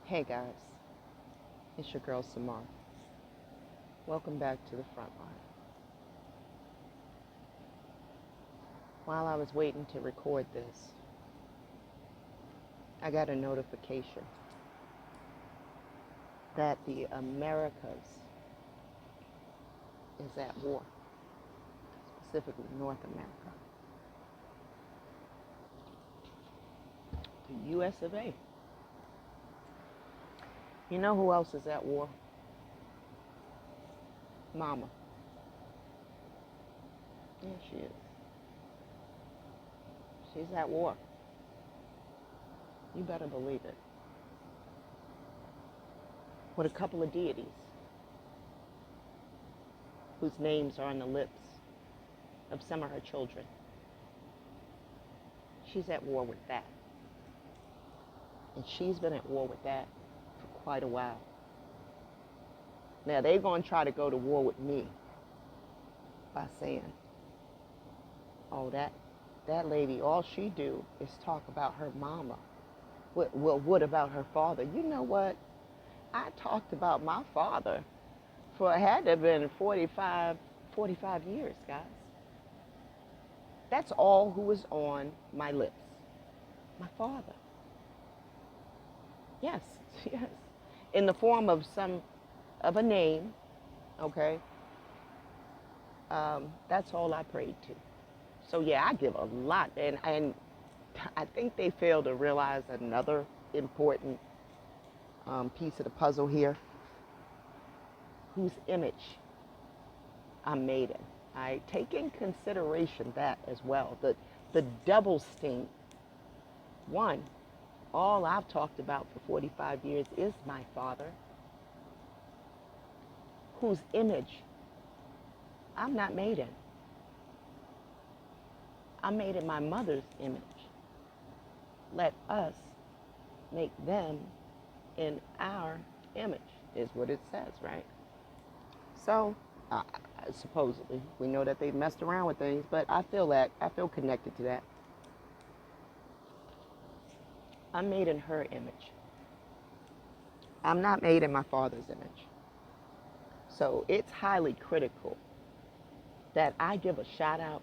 Hey guys, it's your girl Samar. Welcome back to the Frontline. While I was waiting to record this, I got a notification that the Americas is at war, specifically North America. The US of A. You know who else is at war? Mama. Yeah, she is. She's at war. You better believe it. With a couple of deities whose names are on the lips of some of her children. She's at war with that. And she's been at war with that for quite a while. Now, they're going to try to go to war with me by saying, oh, that lady, all she do is talk about her mama. Well, what about her father? You know what? I talked about my father for, it had to have been 45 years, guys. That's all who was on my lips. My father. Yes, yes. In the form of of a name, okay? That's all I prayed to. So yeah, I give a lot, and I think they fail to realize another important piece of the puzzle here, whose image I'm made in. I take in consideration that as well, the double sting. One, all I've talked about for 45 years is my father, whose image I'm not made in. I'm made in my mother's image. Let us make them in our image, is what it says, right? So, supposedly, we know that they've messed around with things, but I feel connected to that. I'm made in her image. I'm not made in my father's image. So it's highly critical that I give a shout out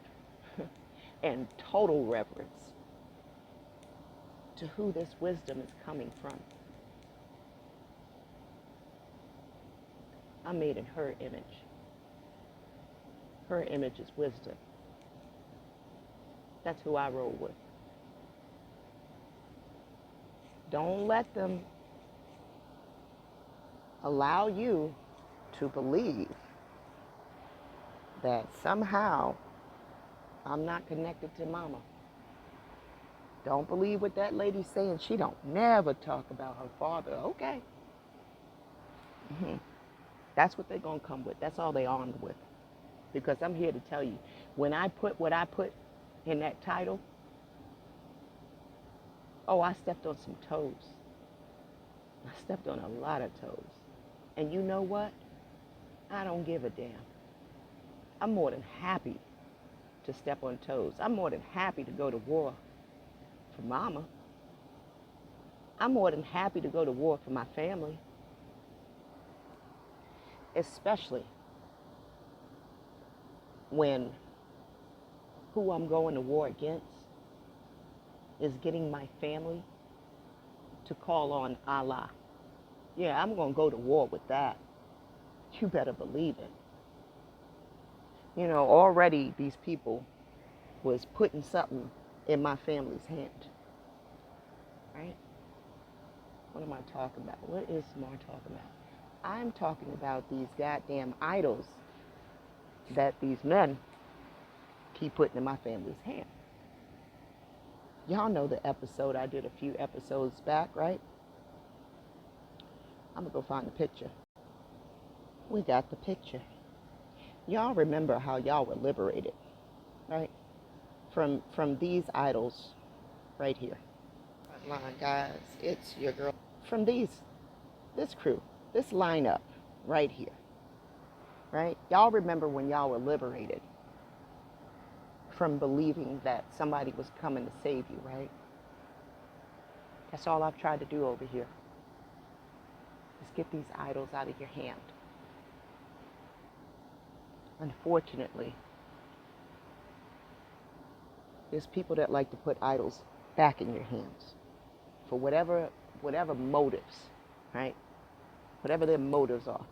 and total reverence to who this wisdom is coming from. I'm made in her image. Her image is wisdom. That's who I roll with. Don't let them allow you to believe that somehow I'm not connected to mama. Don't believe what that lady's saying. She don't never talk about her father. Okay. That's what they're going to come with. That's all they armed with. Because I'm here to tell you, when I put what I put in that title, oh, I stepped on some toes. I stepped on a lot of toes. And you know what? I don't give a damn. I'm more than happy to step on toes. I'm more than happy to go to war for mama. I'm more than happy to go to war for my family. Especially when who I'm going to war against is getting my family to call on Allah. Yeah, I'm going to go to war with that. You better believe it. You know, already these people was putting something in my family's hand. Right? What am I talking about? What is Samar talking about? I'm talking about these goddamn idols that these men keep putting in my family's hand. Y'all know the episode I did a few episodes back, right? I'm going to go find the picture. We got the picture. Y'all remember how y'all were liberated, right? From these idols right here. Frontline, guys, it's your girl. From this crew, this lineup right here, right? Y'all remember when y'all were liberated from believing that somebody was coming to save you, right? That's all I've tried to do over here. get these idols out of your hand. Unfortunately, there's people that like to put idols back in your hands for whatever motives, right? Whatever their motives are.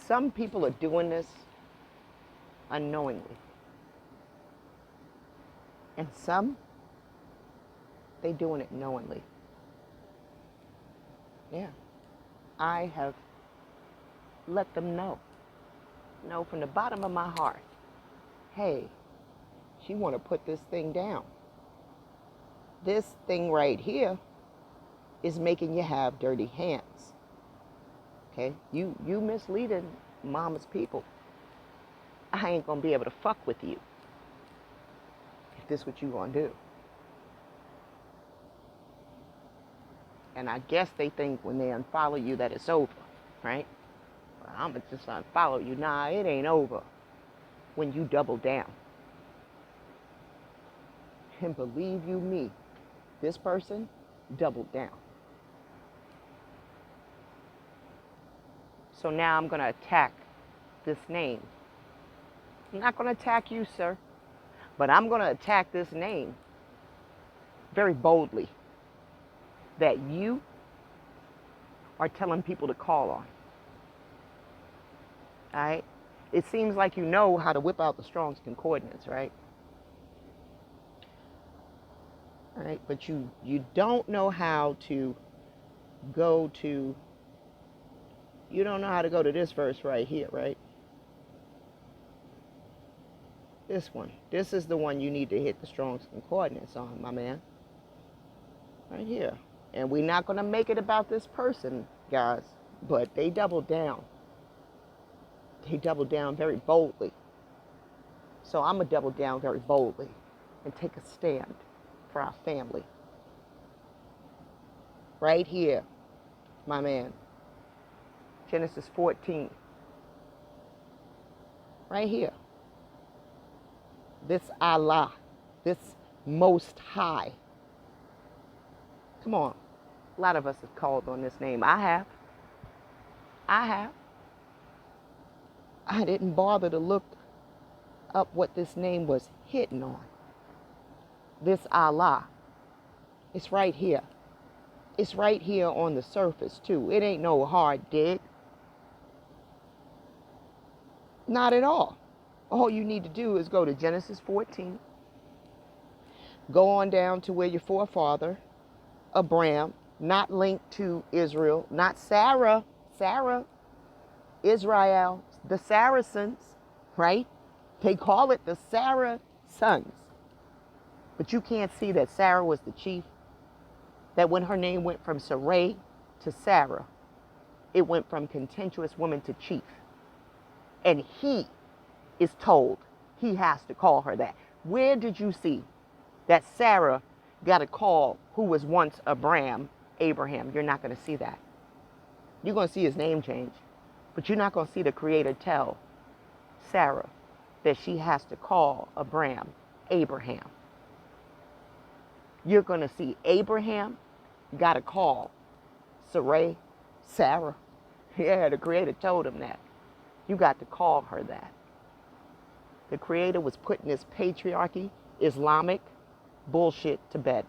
Some people are doing this unknowingly. And some, they doing it knowingly. Yeah. I have let them know from the bottom of my heart, hey, you want to put this thing down. This thing right here is making you have dirty hands. Okay? You misleading mama's people. I ain't going to be able to fuck with you if this is what you going to do. And I guess they think when they unfollow you that it's over, right? Well, I'm going to just unfollow you. Nah, it ain't over when you double down. And believe you me, this person doubled down. So now I'm going to attack this name. I'm not going to attack you, sir, but I'm going to attack this name very boldly that you are telling people to call on. All right? It seems like you know how to whip out the Strong's Concordance, right? All right, but you don't know how to go to, you don't know how to go to this verse right here, right? This one. This is the one you need to hit the Strong's Concordance on, my man. Right here. And we're not going to make it about this person, guys, but they doubled down. They doubled down very boldly. So I'm going to double down very boldly and take a stand for our family. Right here, my man. Genesis 14. Right here. This Allah, this Most High. Come on. A lot of us have called on this name. I have. I didn't bother to look up what this name was hitting on. This Allah. It's right here. It's right here on the surface, too. It ain't no hard dig. Not at all. All you need to do is go to Genesis 14. Go on down to where your forefather, Abram, not linked to Israel, not Sarah, Israel, the Saracens, right? They call it the Saracens. But you can't see that Sarah was the chief. That when her name went from Sarai to Sarah, it went from contentious woman to chief. And he is told he has to call her that. Where did you see that Sarah got a call who was once Abraham? You're not going to see that. You're going to see his name change. But you're not going to see the Creator tell Sarah that she has to call Abraham. You're going to see Abraham got a call Sarai, Sarah. Yeah, the Creator told him that. You got to call her that. The Creator was putting this patriarchy, Islamic bullshit to bed.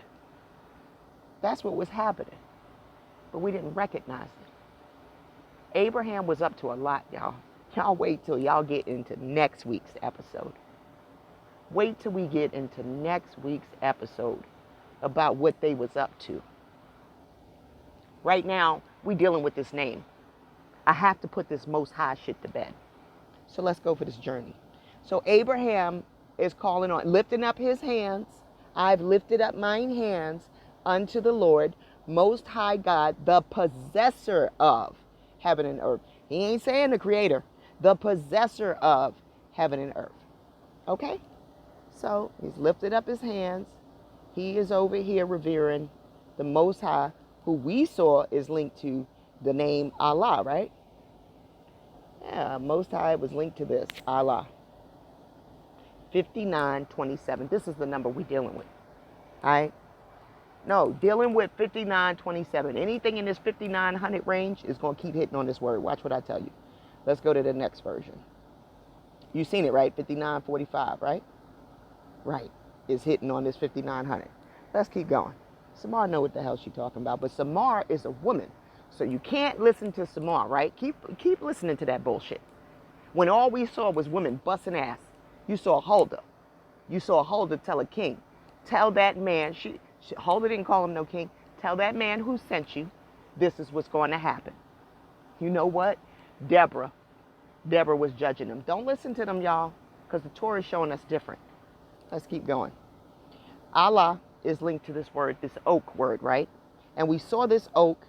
That's what was happening. But we didn't recognize it. Abraham was up to a lot, y'all. Y'all wait till y'all get into next week's episode. Wait till we get into next week's episode about what they was up to. Right now, we dealing with this name. I have to put this Most High shit to bed. So let's go for this journey. So Abraham is calling on, lifting up his hands. I've lifted up mine hands unto the Lord, Most High God, the possessor of heaven and earth. He ain't saying the Creator, the possessor of heaven and earth. Okay? So he's lifted up his hands. He is over here revering the Most High, who we saw is linked to the name Allah, right? Yeah, Most High was linked to this, Allah. 5927. This is the number we're dealing with. All right? No, dealing with 5927. Anything in this 5900 range is going to keep hitting on this word. Watch what I tell you. Let's go to the next version. You've seen it, right? 5945, right? Right. It's hitting on this 5900. Let's keep going. Samar know what the hell she's talking about, but Samar is a woman. So you can't listen to Samar, right? Keep listening to that bullshit. When all we saw was women busting ass, you saw Huldah. You saw Huldah tell a king, tell that man, Huldah didn't call him no king, tell that man who sent you, this is what's going to happen. You know what? Deborah was judging them. Don't listen to them, y'all, because the Torah is showing us different. Let's keep going. Allah is linked to this word, this oak word, right? And we saw this oak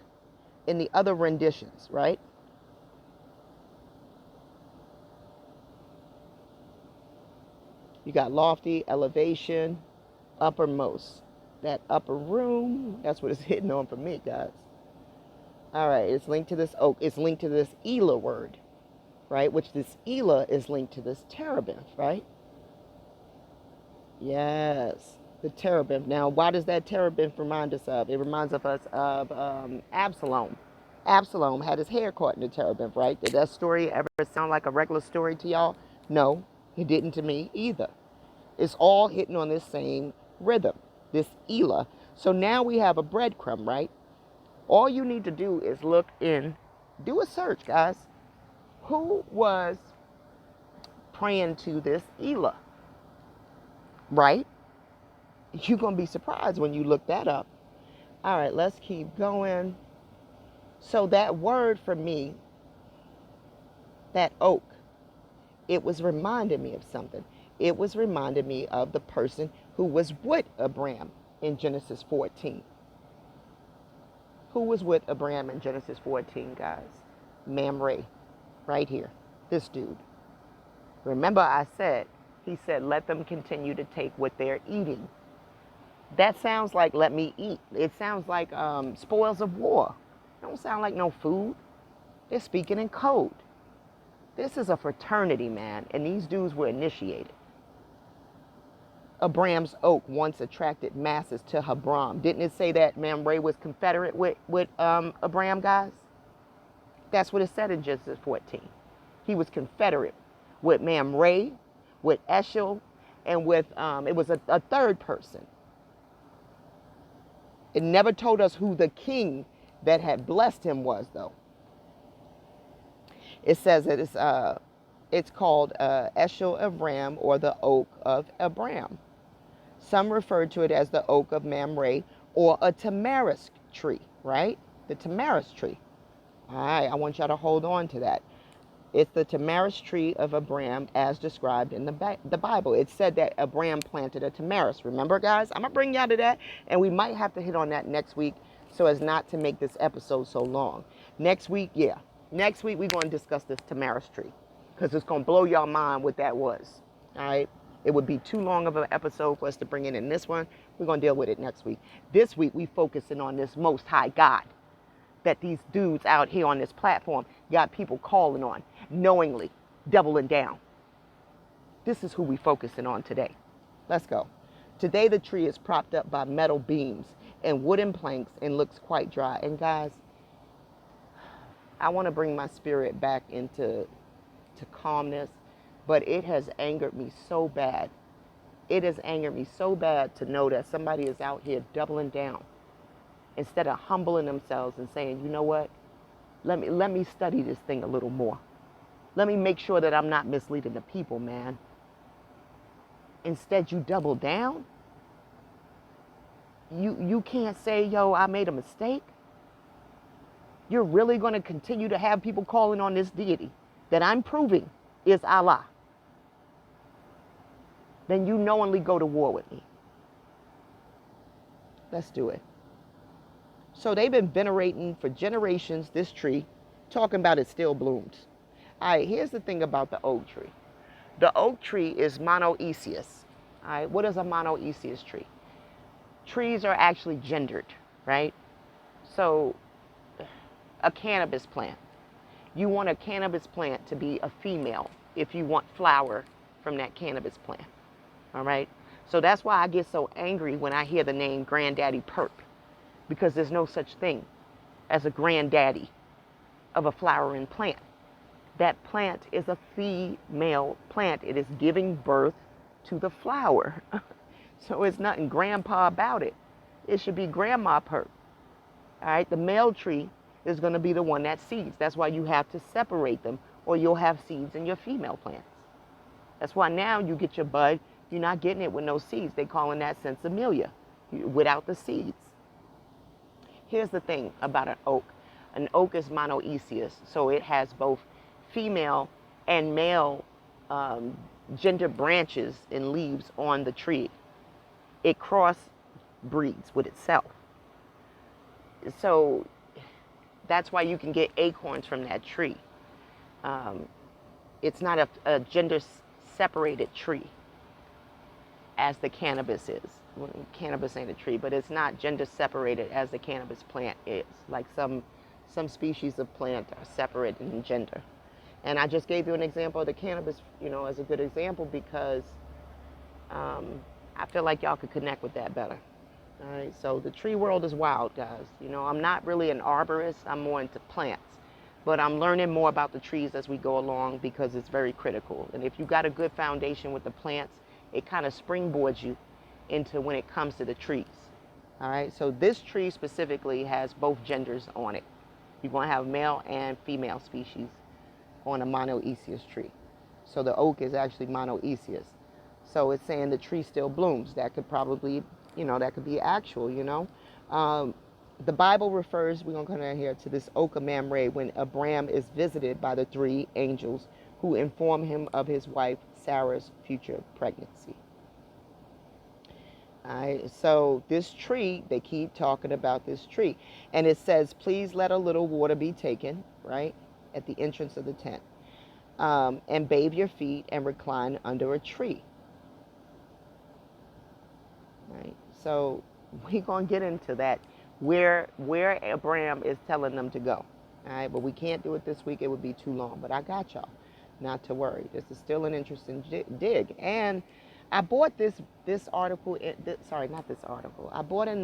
in the other renditions, right? You got lofty, elevation, uppermost. That upper room, that's what it's hitting on for me, guys. All right, it's linked to this oak. It's linked to this Elah word, right? Which this Elah is linked to this terebinth, right? Yes, the terebinth. Now, why does that terebinth remind us of? It reminds us of Absalom. Absalom had his hair caught in the terebinth, right? Did that story ever sound like a regular story to y'all? No, it didn't to me either. It's all hitting on this same rhythm, this Elah. So now we have a breadcrumb, right? All you need to do is look in, do a search, guys. Who was praying to this Elah? Right? You're going to be surprised when you look that up. All right, let's keep going. So that word for me, that oak, it was reminding me of something. It was reminding me of the person who was with Abram in Genesis 14. Who was with Abram in Genesis 14, guys? Mamre, right here. This dude. Remember I said, he said, let them continue to take what they're eating. That sounds like let me eat. It sounds like spoils of war. It don't sound like no food. They're speaking in code. This is a fraternity, man, and these dudes were initiated. Abram's oak once attracted masses to Abram. Didn't it say that Mamre was confederate with Abram, guys? That's what it said in Genesis 14. He was confederate with Mamre, with Eshel, and with, it was a third person. It never told us who the king that had blessed him was, though. It says that it's called Eshel Abram, or the oak of Abram. Some refer to it as the oak of Mamre, or a tamarisk tree, right? The tamarisk tree. All right, I want y'all to hold on to that. It's the tamarisk tree of Abram as described in the Bible. It said that Abram planted a tamarisk. Remember, guys? I'm going to bring y'all to that, and we might have to hit on that next week so as not to make this episode so long. Next week, yeah. Next week, we're going to discuss this tamarisk tree because it's going to blow y'all mind what that was. All right? It would be too long of an episode for us to bring it in this one. We're going to deal with it next week. This week, we focusing on this Most High God that these dudes out here on this platform got people calling on, knowingly, doubling down. This is who we focusing on today. Let's go. Today, the tree is propped up by metal beams and wooden planks and looks quite dry. And guys, I want to bring my spirit back into calmness, but it has angered me so bad. It has angered me so bad to know that somebody is out here doubling down instead of humbling themselves and saying, you know what, let me study this thing a little more. Let me make sure that I'm not misleading the people, man. Instead, you double down. You can't say, yo, I made a mistake. You're really going to continue to have people calling on this deity that I'm proving is Allah. Then you knowingly go to war with me. Let's do it. So they've been venerating for generations this tree, talking about it still blooms. All right, here's the thing about the oak tree. The oak tree is monoecious. All right, what is a monoecious tree? Trees are actually gendered, right? So a cannabis plant. You want a cannabis plant to be a female if you want flower from that cannabis plant. All right? So that's why I get so angry when I hear the name Granddaddy Perp. because there's no such thing as a granddaddy of a flowering plant. That plant is a female plant. It is giving birth to the flower. So it's nothing grandpa about it. It should be grandma per. All right, the male tree is going to be the one that seeds. That's why you have to separate them, or you'll have seeds in your female plants. That's why now you get your bud, you're not getting it with no seeds. They calling that sinsemilla, without the seeds. Here's the thing about an oak. An oak is monoecious, so it has both female and male gender branches and leaves on the tree. It crossbreeds with itself. So that's why you can get acorns from that tree. It's not a gender separated tree as the cannabis is. Well, cannabis ain't a tree, but it's not gender separated as the cannabis plant is. Like some species of plant are separate in gender. And I just gave you an example of the cannabis, as a good example because I feel like y'all could connect with that better. All right, so the tree world is wild, guys. I'm not really an arborist. I'm more into plants. But I'm learning more about the trees as we go along because it's very critical. And if you got a good foundation with the plants, it kind of springboards you into when it comes to the trees. All right, so this tree specifically has both genders on it. You're going to have male and female species on a monoecious tree. So the oak is actually monoecious. So it's saying the tree still blooms. That could probably, that could be actual, The Bible refers, we're going to come down here, to this oak of Mamre when Abram is visited by the 3 angels who inform him of his wife Sarah's future pregnancy. All right, so this tree, they keep talking about this tree. And it says, please let a little water be taken, right, at the entrance of the tent. And bathe your feet and recline under a tree. Right, so we're going to get into that, where Abram is telling them to go. All right, but we can't do it this week. It would be too long. But I got y'all. Not to worry. This is still an interesting dig. And I bought this article. Sorry, not this article. I bought in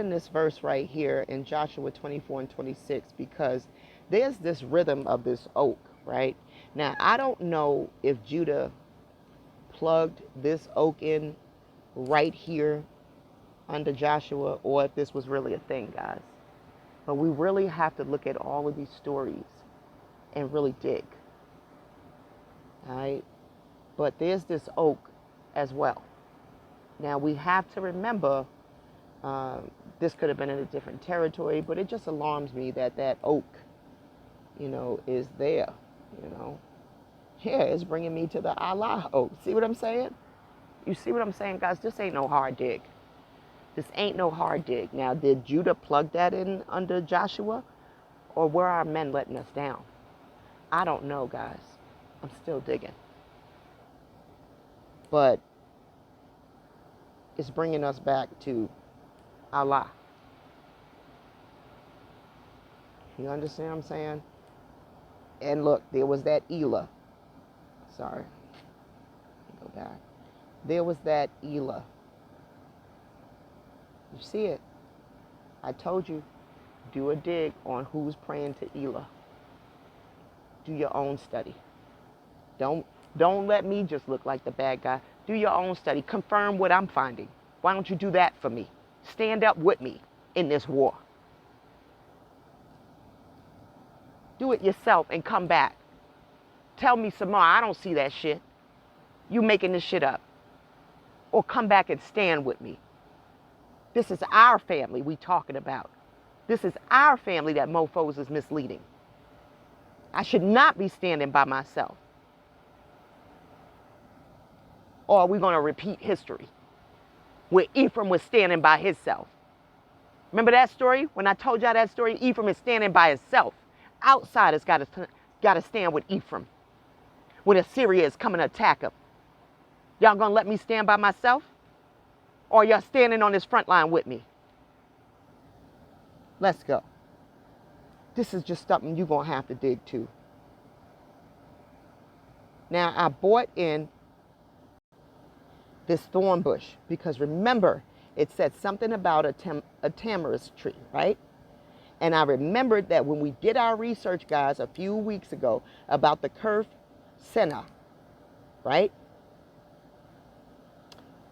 this verse right here in Joshua 24 and 26 because there's this rhythm of this oak, right? Now, I don't know if Judah plugged this oak in right here under Joshua or if this was really a thing, guys. But we really have to look at all of these stories and really dig. All right? But there's this oak as well. Now, we have to remember this could have been in a different territory, but it just alarms me that oak, is there, Yeah, it's bringing me to the Allah oak. See what I'm saying? You see what I'm saying, guys? This ain't no hard dig. This ain't no hard dig. Now, did Judah plug that in under Joshua? Or were our men letting us down? I don't know, guys. I'm still digging. But it's bringing us back to Allah. You understand what I'm saying? And look, there was that Elah. Sorry. Go back. There was that Elah. You see it? I told you, do a dig on who's praying to Elah. Do your own study. Don't let me just look like the bad guy. Do your own study. Confirm what I'm finding. Why don't you do that for me? Stand up with me in this war. Do it yourself and come back. Tell me some more. I don't see that shit. You making this shit up. Or come back and stand with me. This is our family we talking about. This is our family that mofos is misleading. I should not be standing by myself. Or are we going to repeat history where Ephraim was standing by himself? Remember that story? When I told y'all that story, Ephraim is standing by himself. Outsiders got to stand with Ephraim when Assyria is coming to attack him. Y'all going to let me stand by myself? Or y'all standing on this front line with me? Let's go. This is just something you're going to have to dig to. Now, I bought in this thorn bush because remember, It said something about a tamarisk tree, right? And I remembered that when we did our research, guys, a few weeks ago about the Kerf Sena, right?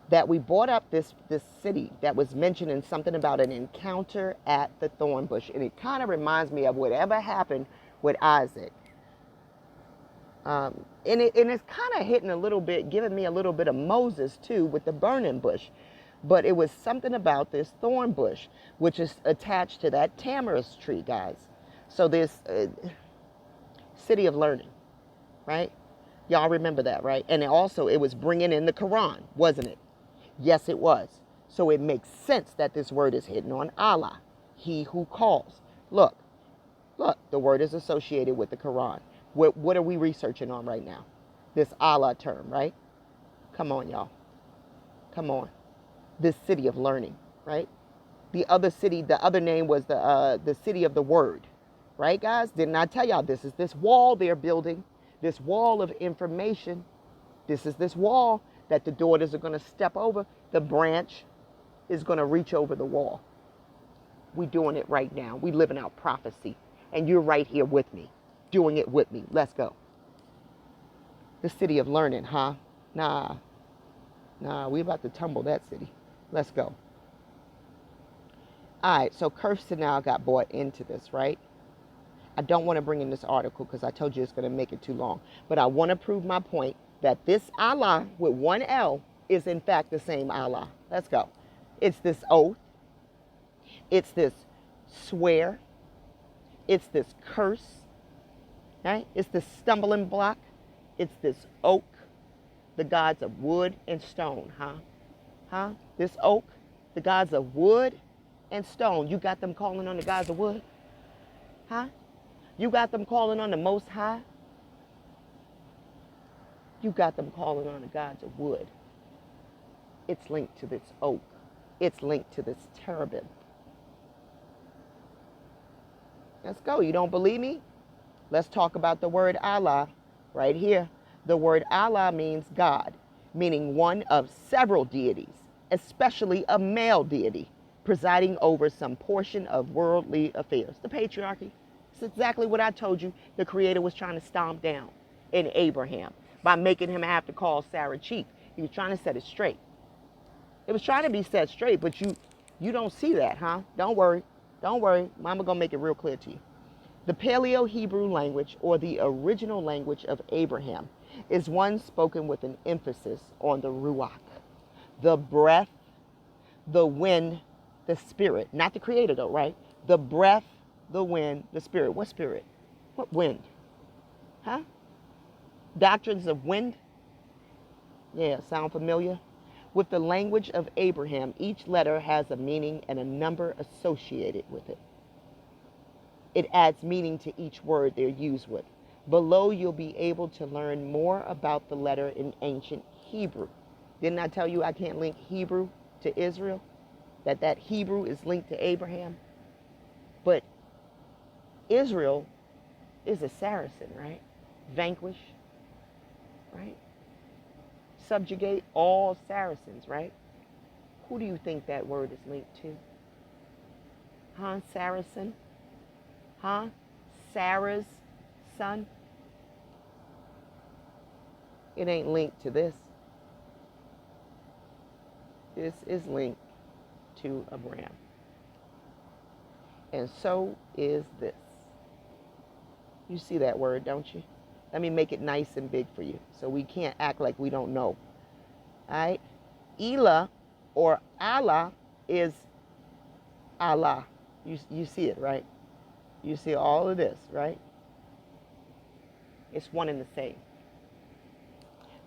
That we brought up this city that was mentioning something about an encounter at the thorn bush. And it kind of reminds me of whatever happened with Isaac. And it's kind of hitting a little bit, giving me a little bit of Moses too with the burning bush. But it was something about this thorn bush, which is attached to that tamarisk tree, guys. So this city of learning, right? Y'all remember that, right? And it was bringing in the Quran, wasn't it? Yes, it was. So it makes sense that this word is hidden on Allah, he who calls. Look, the word is associated with the Quran. What are we researching on right now? This Allah term, right? Come on, y'all. Come on. This city of learning, right? The other name was the city of the word, right, guys? Didn't I tell y'all this is this wall they're building, this wall of information. This is this wall that the daughters are going to step over. The branch is going to reach over the wall. We're doing it right now. We living out prophecy. And you're right here with me, doing it with me. Let's go. The city of learning, huh? Nah, we about to tumble that city. Let's go. All right, so Kerf now got bought into this, right? I don't want to bring in this article because I told you it's going to make it too long. But I want to prove my point that this Allah with one L is in fact the same Allah. Let's go. It's this oath. It's this swear. It's this curse. Right? It's this stumbling block. It's this oak. The gods of wood and stone, huh? This oak, the gods of wood and stone. You got them calling on the gods of wood? Huh? You got them calling on the Most High? You got them calling on the gods of wood. It's linked to this oak. It's linked to this cherubim. Let's go. You don't believe me? Let's talk about the word Allah right here. The word Allah means God, meaning one of several deities, especially a male deity, presiding over some portion of worldly affairs. The patriarchy. It's exactly what I told you the Creator was trying to stomp down in Abraham by making him have to call Sarah cheap. He was trying to set it straight. It was trying to be set straight, but you don't see that, huh? Don't worry. Don't worry. Mama gonna make it real clear to you. The Paleo-Hebrew language, or the original language of Abraham, is one spoken with an emphasis on the ruach, the breath, the wind, the spirit. Not the Creator though, right? The breath, the wind, the spirit. What spirit? What wind? Huh? Doctrines of wind? Yeah, sound familiar? With the language of Abraham, each letter has a meaning and a number associated with it. It adds meaning to each word they're used with. Below, you'll be able to learn more about the letter in ancient Hebrew. Didn't I tell you I can't link Hebrew to Israel? That Hebrew is linked to Abraham? But Israel is a Saracen, right? Vanquish, right? Subjugate all Saracens, right? Who do you think that word is linked to? Huh? Saracen? Huh? Sarah's son? It ain't linked to this. This is linked to Abram. And so is this. You see that word, don't you? Let me make it nice and big for you so we can't act like we don't know. All right? Elah or Allah is Allah. You see it, right? You see all of this, right? It's one and the same.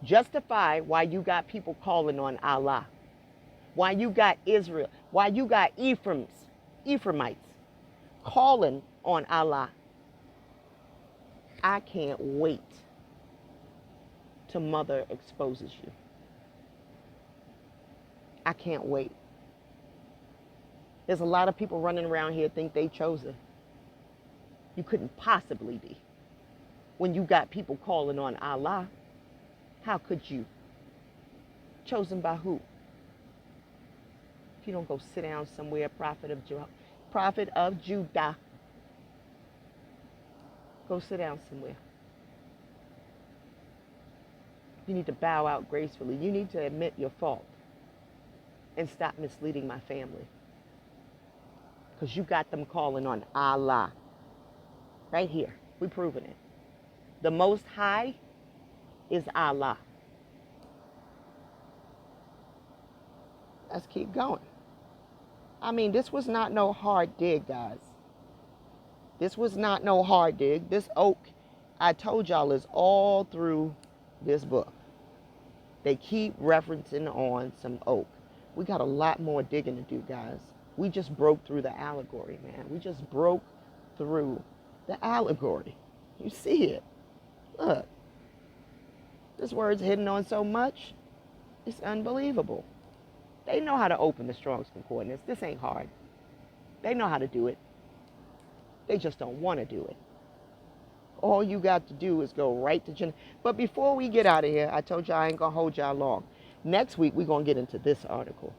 Justify why you got people calling on Allah. Why you got Israel. Why you got Ephraimites calling on Allah. I can't wait till Mother exposes you. I can't wait. There's a lot of people running around here think they chosen. You couldn't possibly be. When you got people calling on Allah, how could you? Chosen by who? If you don't go sit down somewhere, prophet of Judah, go sit down somewhere. You need to bow out gracefully. You need to admit your fault and stop misleading my family. Because you got them calling on Allah. Right here. We're proving it. The Most High is Allah. Let's keep going. I mean, this was not no hard dig, guys. This was not no hard dig. This oak, I told y'all, is all through this book. They keep referencing on some oak. We got a lot more digging to do, guys. We just broke through the allegory, man. We just broke through the allegory. You see it. Look. This word's hidden on so much. It's unbelievable. They know how to open the Strong's Concordance. This ain't hard. They know how to do it. They just don't want to do it. All you got to do is go right to Genesis. But before we get out of here, I told y'all I ain't going to hold y'all long. Next week, we're going to get into this article.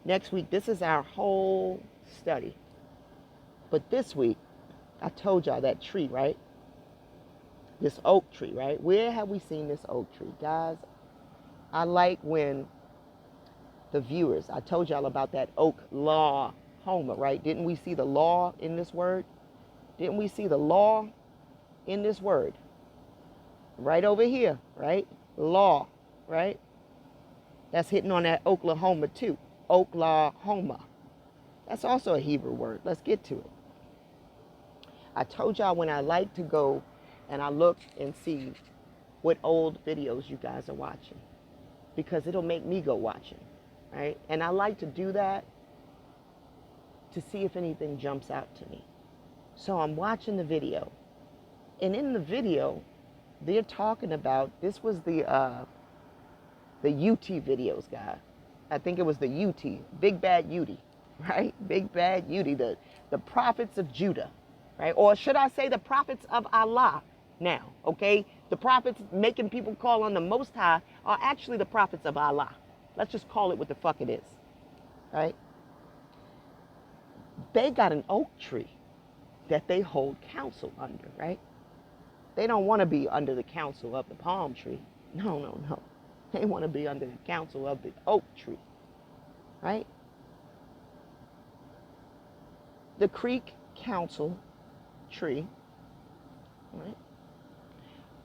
Next week, this is our whole study. But this week, I told y'all that tree, right? This oak tree, right? Where have we seen this oak tree? Guys, I like when the viewers, I told y'all about that oak law Homer, right? Didn't we see the law in this word? Didn't we see the law in this word? Right over here, right? Law, right? That's hitting on that Oklahoma too. Oklahoma. That's also a Hebrew word. Let's get to it. I told y'all when I like to go and I look and see what old videos you guys are watching, because it'll make me go watching, right? And I like to do that to see if anything jumps out to me. So I'm watching the video, and in the video, they're talking about, this was the UT videos, guy. I think it was the UT, Big Bad Uti, right? Big Bad Uti, the prophets of Judah, right? Or should I say the prophets of Allah now, okay? The prophets making people call on the Most High are actually the prophets of Allah. Let's just call it what the fuck it is, right? They got an oak tree that they hold counsel under, right? They don't want to be under the counsel of the palm tree. No, no, no. They want to be under the counsel of the oak tree, right? The creek counsel tree, right?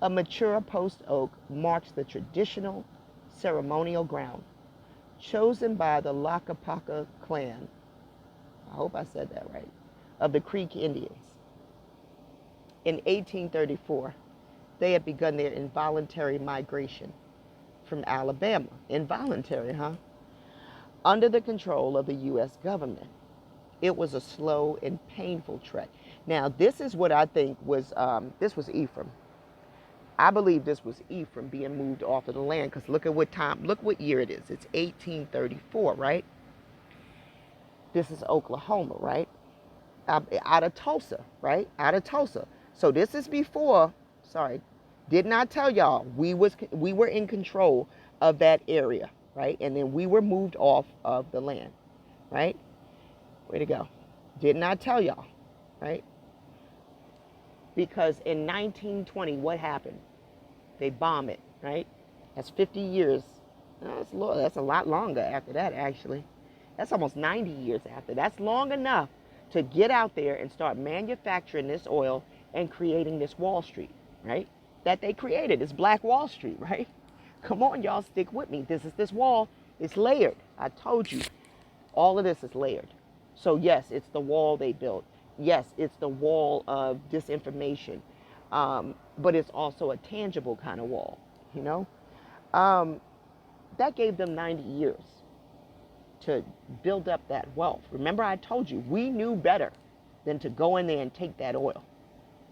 A mature post oak marks the traditional ceremonial ground chosen by the Lakapaka clan, I hope I said that right, of the Creek Indians. In 1834, they had begun their involuntary migration from Alabama. Involuntary, huh? Under the control of the U.S. government. It was a slow and painful trek. Now, this is what I think was, this was Ephraim. I believe this was Ephraim being moved off of the land, because look at what time, look what year it is. It's 1834, right? This is Oklahoma, right? Out of Tulsa, right? Out of Tulsa. So this is before, sorry, did not tell y'all, we were in control of that area, right? And then we were moved off of the land, right? Way to go. Did not tell y'all, right? Because in 1920, what happened? They bomb it, right? That's 50 years. No, that's a lot longer after that, actually. That's almost 90 years after. That's long enough to get out there and start manufacturing this oil and creating this Wall Street, right? That they created, this Black Wall Street, right? Come on, y'all, stick with me. This wall. It's layered. I told you. All of this is layered. So yes, it's the wall they built. Yes, it's the wall of disinformation. But it's also a tangible kind of wall, you know? That gave them 90 years to build up that wealth. Remember, I told you, we knew better than to go in there and take that oil.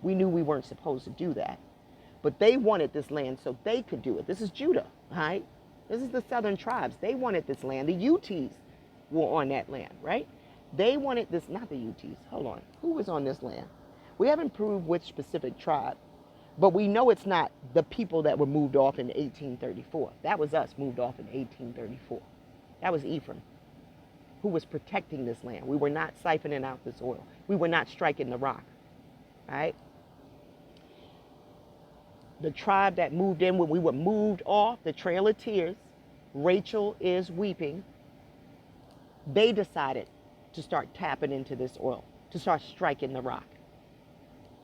We knew we weren't supposed to do that. But they wanted this land so they could do it. This is Judah, right? This is the southern tribes. They wanted this land. The UTs were on that land, right? They wanted this, not the UTs. Hold on. Who was on this land? We haven't proved which specific tribe. But we know it's not the people that were moved off in 1834. That was us moved off in 1834. That was Ephraim. who was protecting this land. We were not siphoning out this oil. We were not striking the rock, right? The tribe that moved in when we were moved off the Trail of Tears, Rachel is weeping. They decided to start tapping into this oil, to start striking the rock.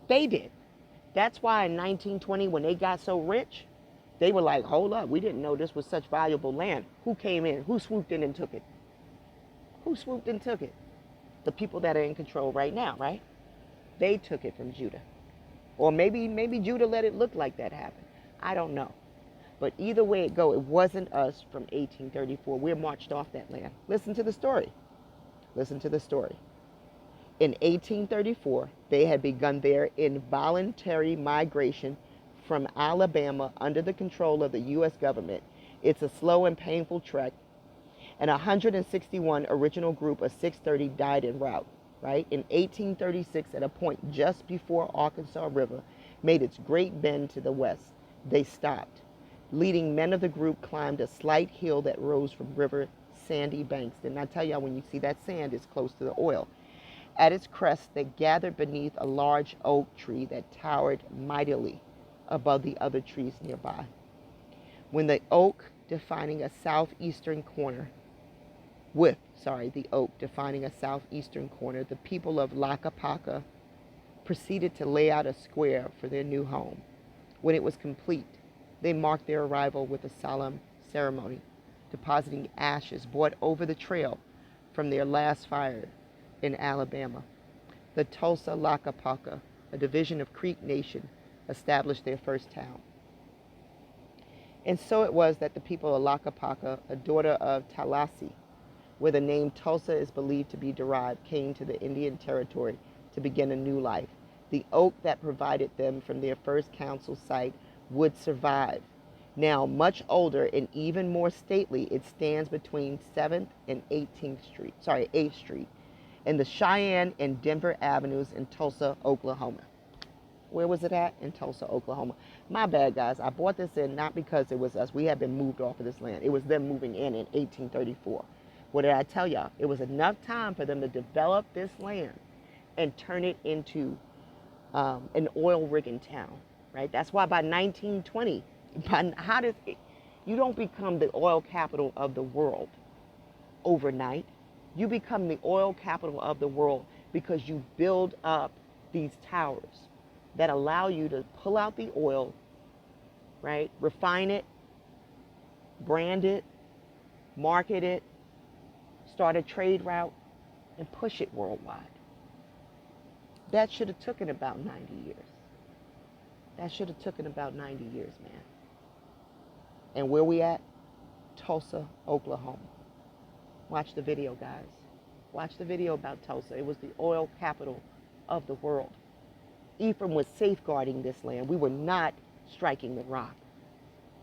They did. That's why in 1920, when they got so rich, they were like, hold up, we didn't know this was such valuable land. Who came in? Who swooped in and took it? Who swooped and took it? The people that are in control right now, right? They took it from Judah. Or maybe Judah let it look like that happen. I don't know. But either way it go, it wasn't us from 1834. We're marched off that land. Listen to the story. Listen to the story. In 1834, they had begun their involuntary migration from Alabama under the control of the U.S. government. It's a slow and painful trek, and 161 original group of 630 died en route. Right? In 1836, at a point just before Arkansas River made its great bend to the west, they stopped. Leading men of the group climbed a slight hill that rose from river sandy banks. Didn't I tell y'all when you see that sand, it's close to the oil? At its crest, they gathered beneath a large oak tree that towered mightily above the other trees nearby. When the oak defining a southeastern corner, the oak defining a southeastern corner, the people of Lackapaca proceeded to lay out a square for their new home. When it was complete, they marked their arrival with a solemn ceremony, depositing ashes brought over the trail from their last fire in Alabama. The Tulsa Lackapaca, a division of Creek Nation, established their first town. And so it was that the people of Lackapaca, a daughter of Tallahassee, where the name Tulsa is believed to be derived, came to the Indian Territory to begin a new life. The oak that provided them from their first council site would survive. Now much older and even more stately, it stands between 7th and 8th Street, and the Cheyenne and Denver Avenues in Tulsa, Oklahoma. Where was it at? In Tulsa, Oklahoma. My bad, guys. I bought this in not because it was us. We had been moved off of this land. It was them moving in 1834. What did I tell y'all? It was enough time for them to develop this land and turn it into an oil rigging town, right? That's why by 1920, you don't become the oil capital of the world overnight. You become the oil capital of the world because you build up these towers that allow you to pull out the oil, right? Refine it, brand it, market it, start a trade route, and push it worldwide. That should have taken about 90 years. That should have taken about 90 years, man. And where we at? Tulsa, Oklahoma. Watch the video, guys. Watch the video about Tulsa. It was the oil capital of the world. Ephraim was safeguarding this land. We were not striking the rock.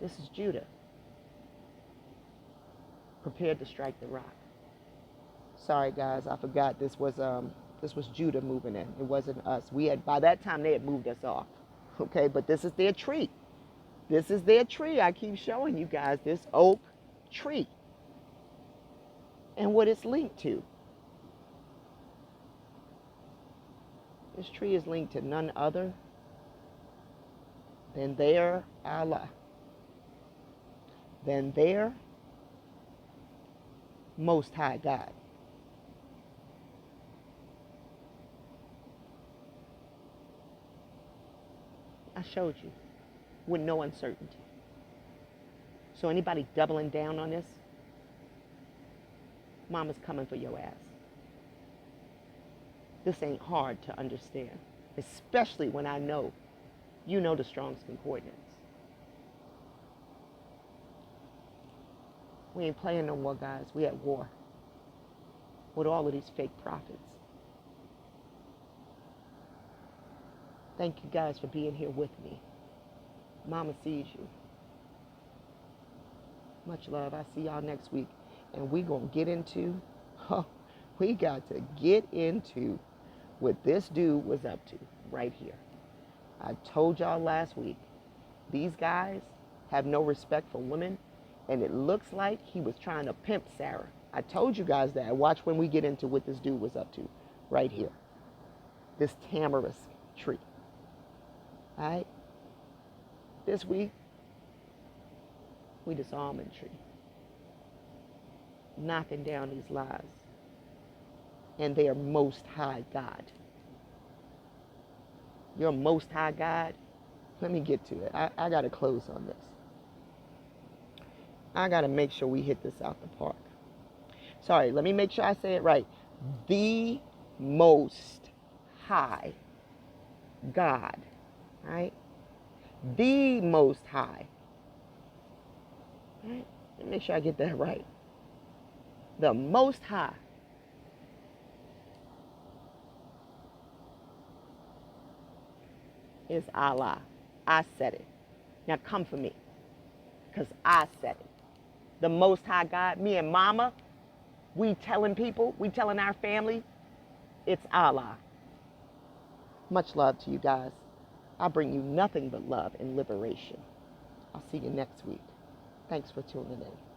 This is Judah, prepared to strike the rock. Sorry, guys, I forgot this was Judah moving in. It wasn't us. By that time they had moved us off. Okay, but this is their tree. This is their tree. I keep showing you guys this oak tree and what it's linked to. This tree is linked to none other than their Allah, than their Most High God. I showed you with no uncertainty. So anybody doubling down on this, Mama's coming for your ass. This ain't hard to understand, especially when I know you know the Strong's Concordance. We ain't playing no more, guys. We at war with all of these fake prophets. Thank you guys for being here with me. Mama sees you. Much love. I see y'all next week. And we gonna get into, we got to get into what this dude was up to right here. I told y'all last week, these guys have no respect for women, and it looks like he was trying to pimp Sarah. I told you guys that. Watch when we get into what this dude was up to right here. This tamarisk tree. All right? This week, we this almond tree. Knocking down these lies. And they are most high God. Your most high God. Let me get to it. I got to close on this. I got to make sure we hit this out the park. Sorry, let me make sure I say it right. The most high God. Right? The most high. Right? Let me make sure I get that right. The most high. Is Allah. I said it. Now come for me. Because I said it. The most high God, me and mama, we telling people, we telling our family, it's Allah. Much love to you guys. I bring you nothing but love and liberation. I'll see you next week. Thanks for tuning in.